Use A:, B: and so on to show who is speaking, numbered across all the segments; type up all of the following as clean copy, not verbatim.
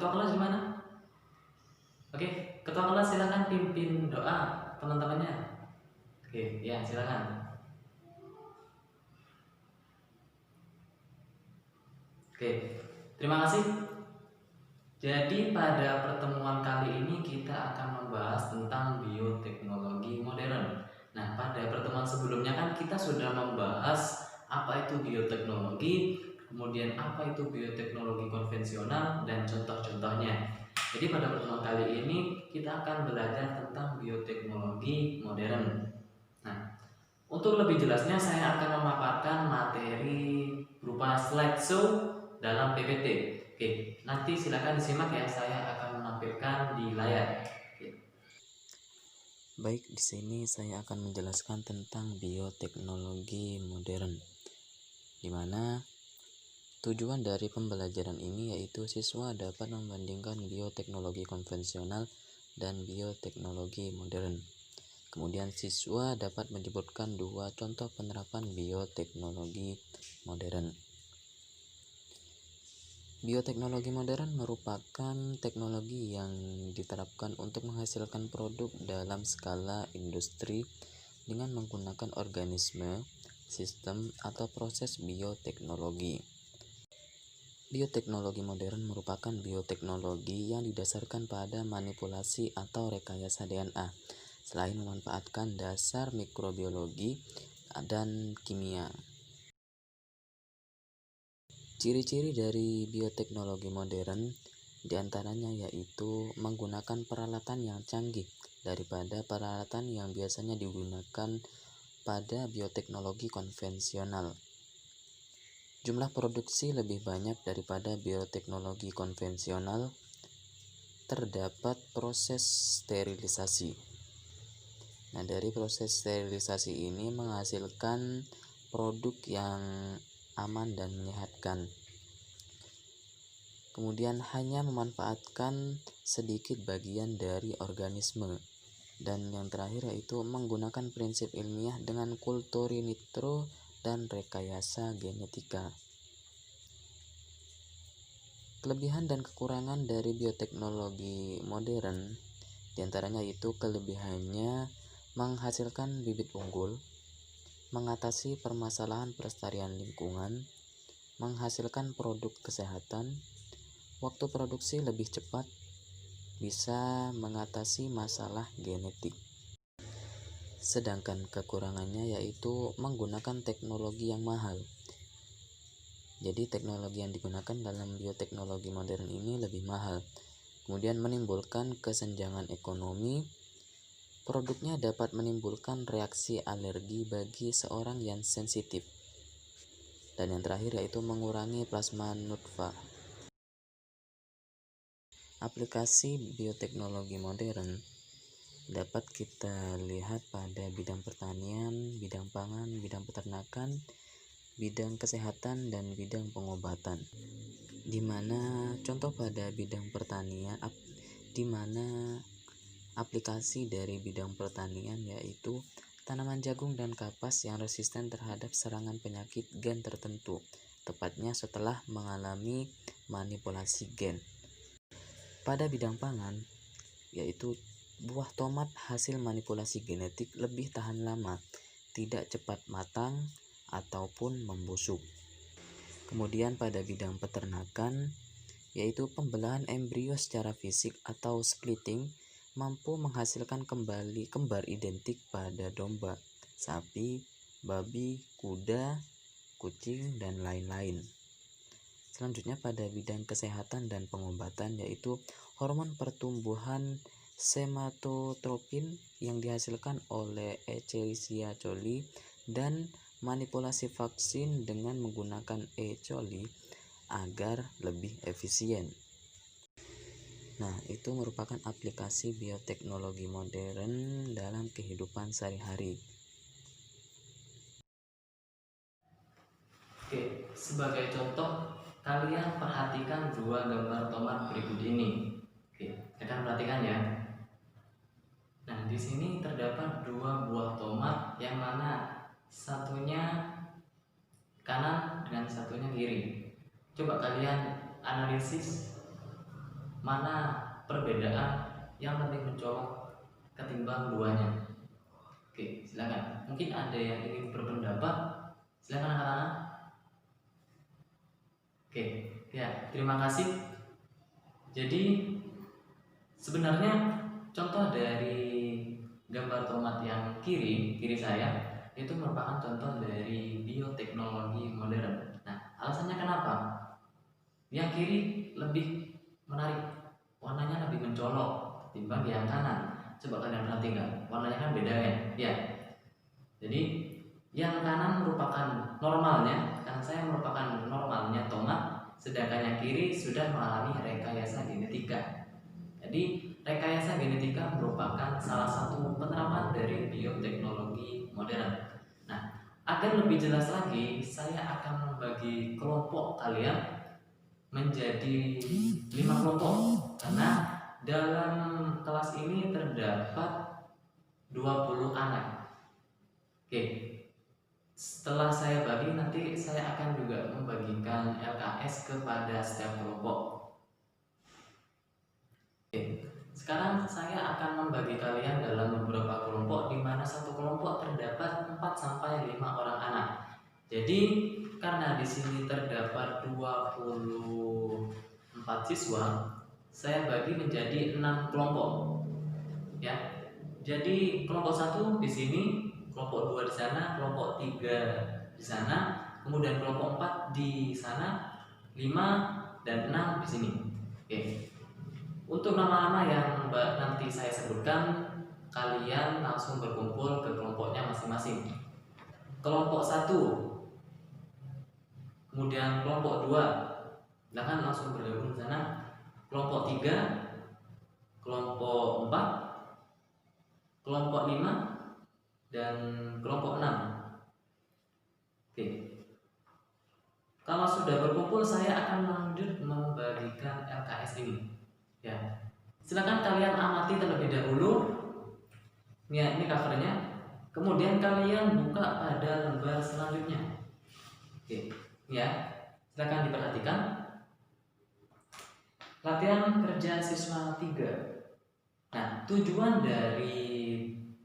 A: Ketua kelas di mana? Oke, ketua kelas silakan pimpin doa teman-temannya. Oke, ya silakan. Oke, terima kasih. Jadi pada pertemuan kali ini kita akan membahas tentang bioteknologi modern. Nah, pada pertemuan sebelumnya kan kita sudah membahas apa itu bioteknologi, kemudian apa itu bioteknologi konvensional dan contoh-contohnya. Jadi pada pertemuan kali ini kita akan belajar tentang bioteknologi modern. Nah, untuk lebih jelasnya saya akan memaparkan materi berupa slideshow dalam PPT. Oke, nanti silakan disimak ya, saya akan menampilkan di layar.
B: Baik, di sini saya akan menjelaskan tentang bioteknologi modern, di mana tujuan dari pembelajaran ini yaitu siswa dapat membandingkan bioteknologi konvensional dan bioteknologi modern. Kemudian siswa dapat menyebutkan dua contoh penerapan bioteknologi modern. Bioteknologi modern merupakan teknologi yang diterapkan untuk menghasilkan produk dalam skala industri dengan menggunakan organisme, sistem, atau proses bioteknologi. Bioteknologi modern merupakan bioteknologi yang didasarkan pada manipulasi atau rekayasa DNA, selain memanfaatkan dasar mikrobiologi dan kimia. Ciri-ciri dari bioteknologi modern diantaranya yaitu menggunakan peralatan yang canggih daripada peralatan yang biasanya digunakan pada bioteknologi konvensional. Jumlah produksi lebih banyak daripada bioteknologi konvensional. Terdapat proses sterilisasi. Nah, dari proses sterilisasi ini menghasilkan produk yang aman dan menyehatkan. Kemudian hanya memanfaatkan sedikit bagian dari organisme. Dan yang terakhir yaitu menggunakan prinsip ilmiah dengan kultur in vitro dan rekayasa genetika. Kelebihan dan kekurangan dari bioteknologi modern diantaranya itu kelebihannya menghasilkan bibit unggul, mengatasi permasalahan pelestarian lingkungan, menghasilkan produk kesehatan, waktu produksi lebih cepat, bisa mengatasi masalah genetik. Sedangkan kekurangannya yaitu menggunakan teknologi yang mahal. Jadi teknologi yang digunakan dalam bioteknologi modern ini lebih mahal. Kemudian menimbulkan kesenjangan ekonomi. Produknya dapat menimbulkan reaksi alergi bagi seorang yang sensitif. Dan yang terakhir yaitu mengurangi plasma nutfah. Aplikasi bioteknologi modern dapat kita lihat pada bidang pertanian, bidang pangan, bidang peternakan, bidang kesehatan, dan bidang pengobatan. Di mana contoh pada bidang pertanian, di mana aplikasi dari bidang pertanian yaitu tanaman jagung dan kapas yang resisten terhadap serangan penyakit gen tertentu, tepatnya setelah mengalami manipulasi gen. Pada bidang pangan, yaitu buah tomat hasil manipulasi genetik lebih tahan lama, tidak cepat matang ataupun membusuk. Kemudian pada bidang peternakan, yaitu pembelahan embrio secara fisik atau splitting, mampu menghasilkan kembali kembar identik pada domba, sapi, babi, kuda, kucing, dan lain-lain. Selanjutnya pada bidang kesehatan dan pengobatan yaitu hormon pertumbuhan somatotropin yang dihasilkan oleh Escherichia coli dan manipulasi vaksin dengan menggunakan E. coli agar lebih efisien. Nah, itu merupakan aplikasi bioteknologi modern dalam kehidupan sehari-hari.
A: Oke, sebagai contoh kalian perhatikan dua gambar tomat berikut ini. Oke, kalian perhatikan ya. Nah, di sini terdapat dua buah tomat yang mana satunya kanan dan satunya kiri. Coba kalian analisis. mana perbedaan yang lebih mencolok ketimbang duanya? Oke, silakan. Mungkin ada yang ingin berpendapat, silakan angkat tangan. Oke, ya, terima kasih. Jadi sebenarnya contoh dari gambar tomat yang kiri saya itu merupakan contoh dari bioteknologi modern. Nah, alasannya kenapa? Yang kiri lebih menarik, warnanya lebih mencolok ketimbang yang kanan. Coba kalian perhatikan, warnanya kan beda ya. Ya. Jadi yang kanan merupakan normalnya, kan saya merupakan normalnya tomat, sedangkan yang kiri sudah mengalami rekayasa genetika. Jadi rekayasa genetika merupakan salah satu penerapan dari bioteknologi modern. Nah, agar lebih jelas lagi, saya akan membagi kelompok kalian menjadi 5 kelompok karena dalam kelas ini terdapat 20 anak. Oke, setelah saya bagi nanti saya akan juga membagikan LKS kepada setiap kelompok. Oke, sekarang saya akan membagi kalian dalam beberapa kelompok di mana satu kelompok terdapat 4 sampai 5 orang anak. Jadi karena di sini terdapat 24 siswa, saya bagi menjadi 6 kelompok. Ya. Jadi kelompok 1 di sini, kelompok 2 di sana, kelompok 3 di sana, kemudian kelompok 4 di sana, 5 dan 6 di sini. Oke. Untuk nama-nama yang nanti saya sebutkan, kalian langsung berkumpul ke kelompoknya masing-masing. Kelompok 1, kemudian kelompok 2, silakan langsung bergabung di sana. Kelompok 3, kelompok 4, kelompok 5, dan kelompok 6. Oke. Kalau sudah berkumpul, saya akan lanjut membagikan LKS ini. Ya. Silakan kalian amati terlebih dahulu. Ya, ini covernya. Kemudian kalian buka pada lembar selanjutnya. Oke. Ya, silakan diperhatikan. Latihan kerja siswa 3. Nah, tujuan dari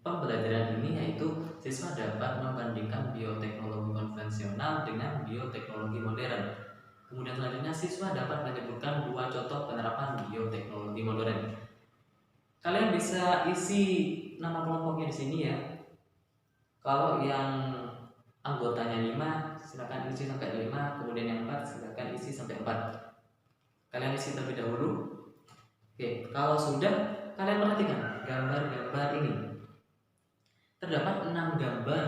A: pembelajaran ini yaitu siswa dapat membandingkan bioteknologi konvensional dengan bioteknologi modern. Kemudian selanjutnya siswa dapat menyebutkan 2 contoh penerapan bioteknologi modern. Kalian bisa isi nama kelompoknya di sini ya. Kalau yang anggotanya 5, silakan isi sampai 5, kemudian yang 4 silakan isi sampai 4. Kalian isi terlebih dahulu. Oke, kalau sudah, kalian perhatikan gambar-gambar ini. Terdapat 6 gambar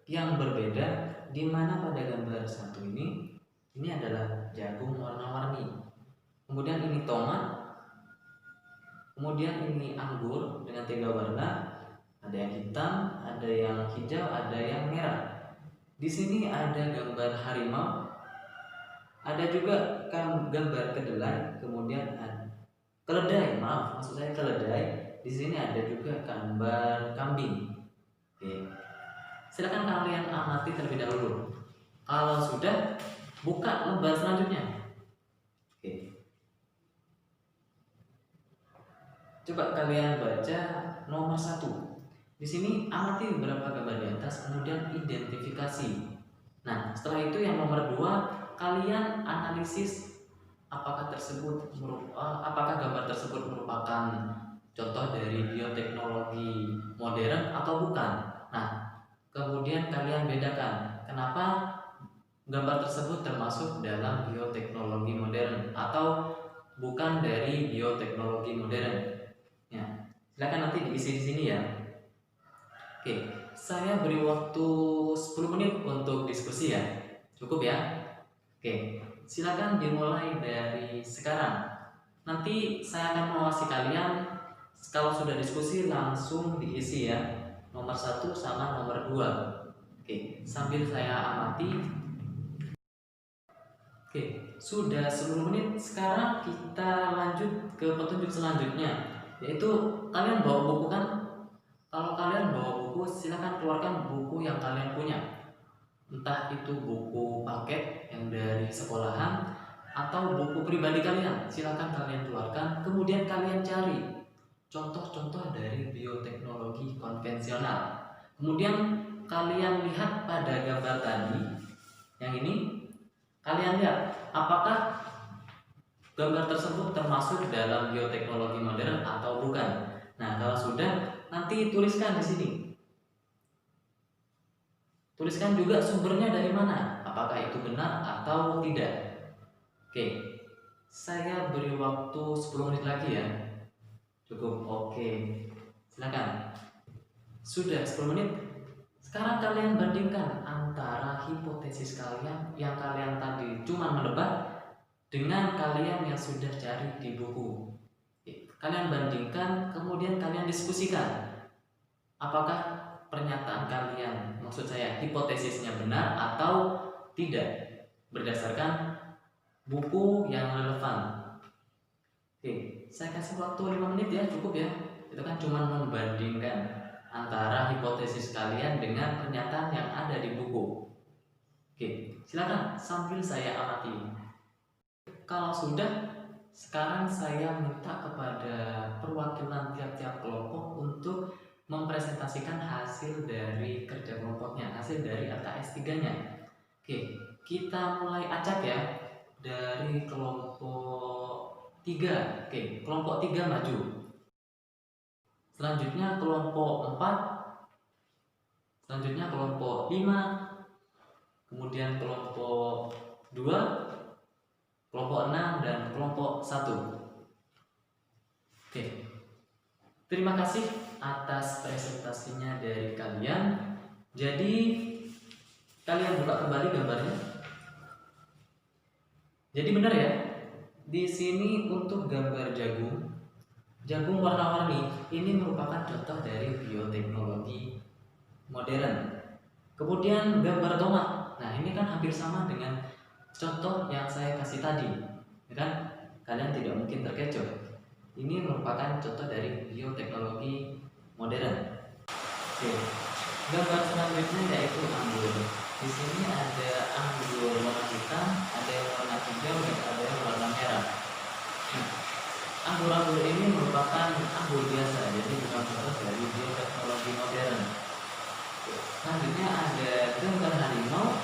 A: yang berbeda, di mana pada gambar 1 ini adalah jagung warna-warni. Kemudian ini tomat. Kemudian ini anggur dengan 3 warna. Ada yang hitam, ada yang hijau, ada yang merah. Di sini ada gambar harimau, ada juga gambar kedelai, kemudian ada keledai, maksud saya keledai. Di sini ada juga gambar kambing. Oke. Silakan kalian amati terlebih dahulu. Kalau sudah, buka lembar selanjutnya. Oke. Coba kalian baca nomor 1. Di sini amati beberapa gambar di atas, kemudian identifikasi. Nah, setelah itu yang nomor 2, kalian analisis apakah gambar tersebut merupakan contoh dari bioteknologi modern atau bukan. Nah, kemudian kalian bedakan kenapa gambar tersebut termasuk dalam bioteknologi modern atau bukan dari bioteknologi modern. Ya, silakan nanti diisi di sini ya. Oke, saya beri waktu 10 menit untuk diskusi ya. Cukup ya? Oke, silakan dimulai dari sekarang. Nanti saya akan mengawasi kalian. Kalau sudah diskusi langsung diisi ya. Nomor 1 sama nomor 2. Oke, sambil saya amati. Oke, sudah 10 menit. Sekarang kita lanjut ke petunjuk selanjutnya, yaitu kalian bawa buku kan? Kalau kalian bawa buku, silakan keluarkan buku yang kalian punya. Entah itu buku paket yang dari sekolahan atau buku pribadi kalian, silakan kalian keluarkan. Kemudian kemudian kalian cari contoh-contoh dari bioteknologi konvensional. Kemudian kalian lihat pada gambar tadi, yang ini, kalian lihat apakah gambar tersebut termasuk dalam bioteknologi modern atau bukan. Nah, kalau sudah, nanti tuliskan di sini. Tuliskan juga sumbernya dari mana, apakah itu benar atau tidak. Oke, saya beri waktu 10 menit lagi ya. Cukup, oke. Silakan. Sudah 10 menit. Sekarang kalian bandingkan antara hipotesis kalian yang kalian tadi cuma menebak dengan kalian yang sudah cari di buku. Kalian bandingkan, kemudian kalian diskusikan. Apakah pernyataan kalian, maksud saya hipotesisnya benar atau tidak, berdasarkan buku yang relevan. Oke, saya kasih waktu 5 menit ya, cukup ya. Itu kan cuma membandingkan antara hipotesis kalian dengan pernyataan yang ada di buku. Oke, silakan sambil saya amati. Kalau sudah, sekarang saya minta kepada perwakilan tiap-tiap kelompok untuk mempresentasikan hasil dari kerja kelompoknya, hasil dari LKS 3-nya. Oke, kita mulai acak ya dari kelompok 3. Oke, kelompok 3 maju. Selanjutnya kelompok 4. Selanjutnya kelompok 5. Kemudian kelompok 2, kelompok 6 dan kelompok 1. Oke. Terima kasih atas presentasinya dari kalian. Jadi kalian buka kembali gambarnya. Jadi benar ya, di sini untuk gambar jagung warna-warni ini merupakan contoh dari bioteknologi modern. Kemudian gambar tomat, nah ini kan hampir sama dengan contoh yang saya kasih tadi, ya kan? Kalian tidak mungkin terkecoh. Ini merupakan contoh dari bioteknologi modern. Oke, gambar selanjutnya yaitu anggur. Di sini ada anggur warna hitam, ada yang warna hijau, dan ada yang warna merah. Nah, anggur-anggur ini merupakan anggur biasa, jadi bukan contoh dari bioteknologi modern. Selanjutnya ada gambar harimau.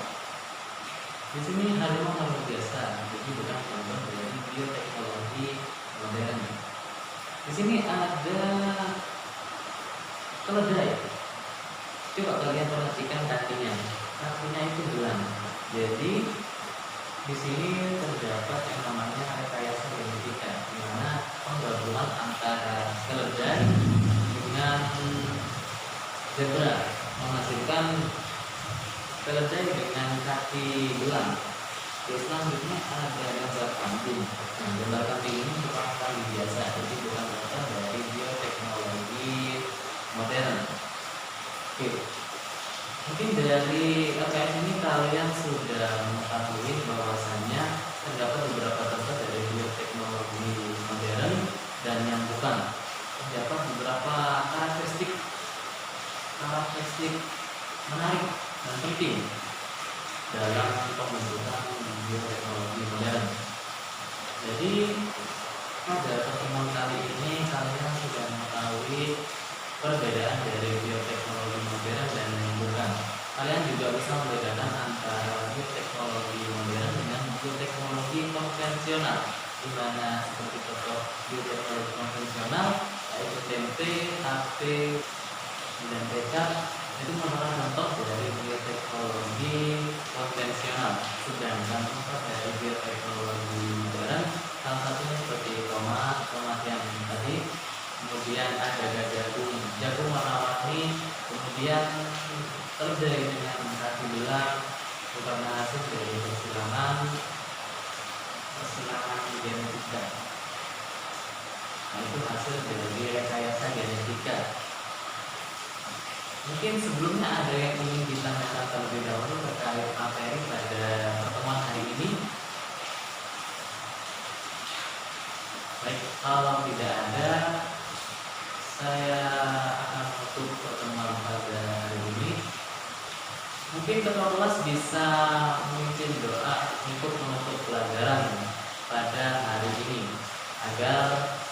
A: Di sini harimau biasa, jadi bukan contoh dari bioteknologi modern. Di sini ada keledai. Coba kalian perhatikan kakinya. Kakinya itu belang. Jadi di sini terdapat yang namanya rekayasa genetika, di mana penggabungan antara keledai dengan zebra menghasilkan keledai dengan kaki belang. Selanjutnya ada gambar kambing. Nah, gambar kambing ini merupakan kambing biasa, jadi bukan contoh dari bioteknologi modern. Oke, mungkin dari LKS ini kalian sudah mengetahui bahwasannya terdapat beberapa contoh dari bioteknologi modern dan yang bukan. Terdapat beberapa karakteristik menarik dan penting dalam pembentukan bioteknologi modern. Jadi pada pertemuan kali ini kalian sudah mengetahui perbedaan dari bioteknologi modern dan yang bukan. Kalian juga bisa membedakan antara bioteknologi modern dengan bioteknologi konvensional, di mana seperti contoh bioteknologi konvensional yaitu tempe, tape, dan kecap itu merupakan contoh dari bioteknologi konvensional. Sedangkan contoh dari bioteknologi modern salah satunya seperti tomat yang tadi, kemudian ada jagung warna-warni, kemudian keledai dengan kaki belang merupakan hasil dari persilangan genetika. Nah, itu hasil dari rekayasa genetika. Mungkin sebelumnya ada yang ingin ditanyakan terlebih dahulu terkait materi pada pertemuan hari ini. Baik, kalau tidak ada, saya akan menutup pertemuan pada hari ini. Mungkin ketua kelas bisa memimpin doa untuk menutup pelajaran pada hari ini agar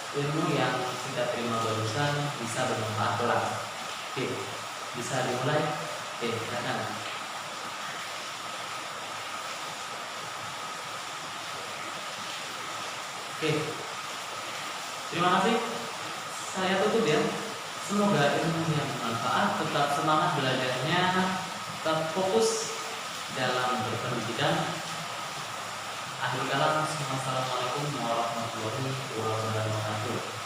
A: ilmu yang kita terima barusan bisa bermanfaat kelak. Oke, bisa dimulai. Oke, silakan. Oke, terima kasih. Saya tutup ya. Semoga ilmu yang bermanfaat, tetap semangat belajarnya, tetap fokus dalam berpendidikan. Akhir kalam, wassalamualaikum warahmatullahi wabarakatuh.